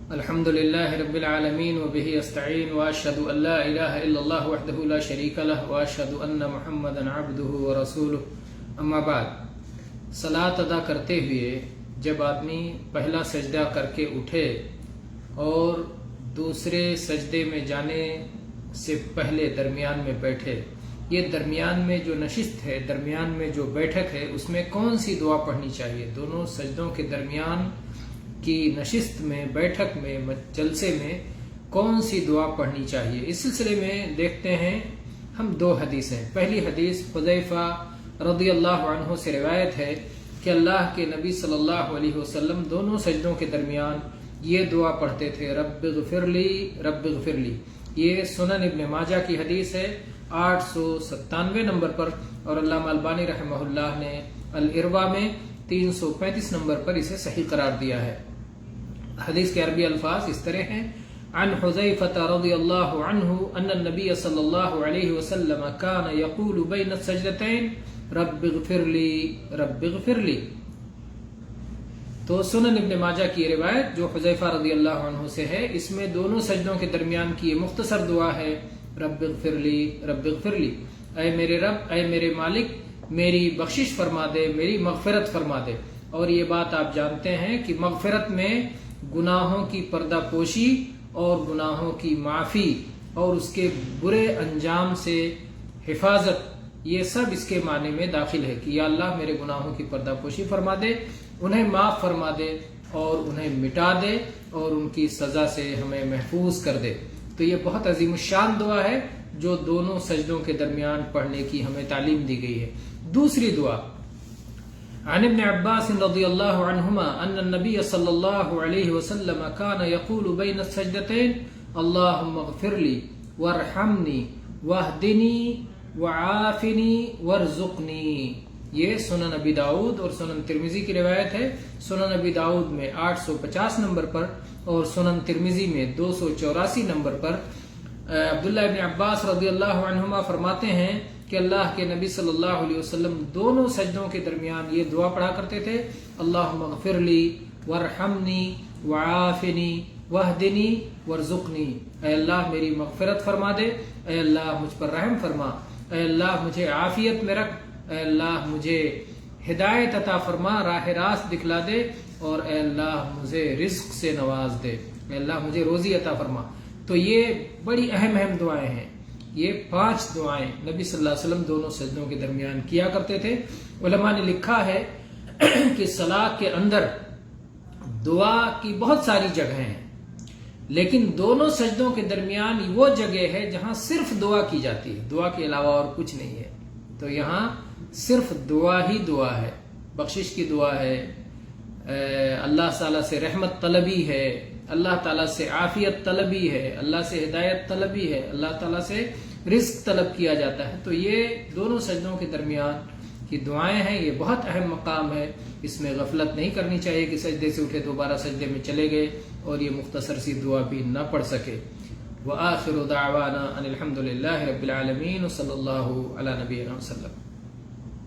الحمد للہ رب العالمین وبہ استعین واشہد ان لا الہ الا اللہ وحدہ لا شریک لہ واشہد ان محمدا عبدہ ورسولہ اما بعد۔ صلاۃ ادا کرتے ہوئے جب آدمی پہلا سجدہ کر کے اٹھے اور دوسرے سجدے میں جانے سے پہلے درمیان میں بیٹھے، یہ درمیان میں جو نشست ہے، درمیان میں جو بیٹھک ہے، اس میں کون سی دعا پڑھنی چاہیے؟ دونوں سجدوں کے درمیان کی نشست میں، بیٹھک میں، جلسے میں کون سی دعا پڑھنی چاہیے؟ اس سلسلے میں دیکھتے ہیں ہم دو حدیثیں۔ پہلی حدیث حذیفہ رضی اللہ عنہ سے روایت ہے کہ اللہ کے نبی صلی اللہ علیہ وسلم دونوں سجدوں کے درمیان یہ دعا پڑھتے تھے، رب اغفر لی رب اغفر لی۔ یہ سنن ابن ماجہ کی حدیث ہے 897 نمبر پر، اور علامہ البانی رحمہ اللہ نے الارواء میں 335 نمبر پر اسے صحیح قرار دیا ہے۔ حدیث کے عربی الفاظ اس طرح ہیں: عن حذیفہ رضی اللہ عنہ ان النبی صلی اللہ علیہ وسلم کان یقول بین السجدتین رب اغفر لی رب اغفر لی۔ تو سنن ابن ماجہ کی روایت جو حذیفہ رضی اللہ عنہ سے ہے، اس میں دونوں سجدوں کے درمیان کی یہ مختصر دعا ہے، رب اغفر لی رب اغفر لی، اے میرے رب، اے میرے مالک، میری بخشش فرما دے، میری مغفرت فرما دے۔ اور یہ بات آپ جانتے ہیں کہ مغفرت میں گناہوں کی پردہ پوشی اور گناہوں کی معافی اور اس کے برے انجام سے حفاظت، یہ سب اس کے معنی میں داخل ہے کہ یا اللہ میرے گناہوں کی پردہ پوشی فرما دے، انہیں معاف فرما دے اور انہیں مٹا دے اور ان کی سزا سے ہمیں محفوظ کر دے۔ تو یہ بہت عظیم الشان دعا ہے جو دونوں سجدوں کے درمیان پڑھنے کی ہمیں تعلیم دی گئی ہے۔ دوسری دعا عن ابن عباس رضی اللہ عنہما ان النبی صلی اللہ علیہ وسلم کان یقول بین السجدتین اللہم اغفر لی وارحمنی واہدنی وعافنی وارزقنی۔ یہ سنن ابی داؤد اور سنن ترمذی کی روایت ہے۔ سنن ابی داؤد میں 850 نمبر پر اور سنن ترمذی میں 284 نمبر پر عبداللہ ابن عباس رضی اللہ عنہما فرماتے ہیں کہ اللہ کے نبی صلی اللہ علیہ وسلم دونوں سجدوں کے درمیان یہ دعا پڑھا کرتے تھے، اللہم اغفر لی وارحمنی وعافنی واہدنی وارزقنی۔ اے اللہ میری مغفرت فرما دے، اے اللہ مجھ پر رحم فرما، اے اللہ مجھے عافیت میں رکھ، اے اللہ مجھے ہدایت عطا فرما، راہ راست دکھلا دے، اور اے اللہ مجھے رزق سے نواز دے، اے اللہ مجھے روزی عطا فرما۔ تو یہ بڑی اہم دعائیں ہیں۔ یہ 5 دعائیں نبی صلی اللہ علیہ وسلم دونوں سجدوں کے درمیان کیا کرتے تھے۔ علماء نے لکھا ہے کہ صلاۃ کے اندر دعا کی بہت ساری جگہیں ہیں، لیکن دونوں سجدوں کے درمیان وہ جگہ ہے جہاں صرف دعا کی جاتی ہے، دعا کے علاوہ اور کچھ نہیں ہے۔ تو یہاں صرف دعا ہی دعا ہے، بخشش کی دعا ہے، اللہ تعالیٰ سے رحمت طلبی ہے، اللہ تعالیٰ سے عافیت طلبی ہے، اللہ سے ہدایت طلبی ہے، اللہ تعالیٰ سے رزق طلب کیا جاتا ہے۔ تو یہ دونوں سجدوں کے درمیان کی دعائیں ہیں، یہ بہت اہم مقام ہے، اس میں غفلت نہیں کرنی چاہیے کہ سجدے سے اٹھے دوبارہ سجدے میں چلے گئے اور یہ مختصر سی دعا بھی نہ پڑھ سکے۔ وآخر دعوانا ان الحمد للہ رب العالمین، صلی اللہ علی نبینا وسلم۔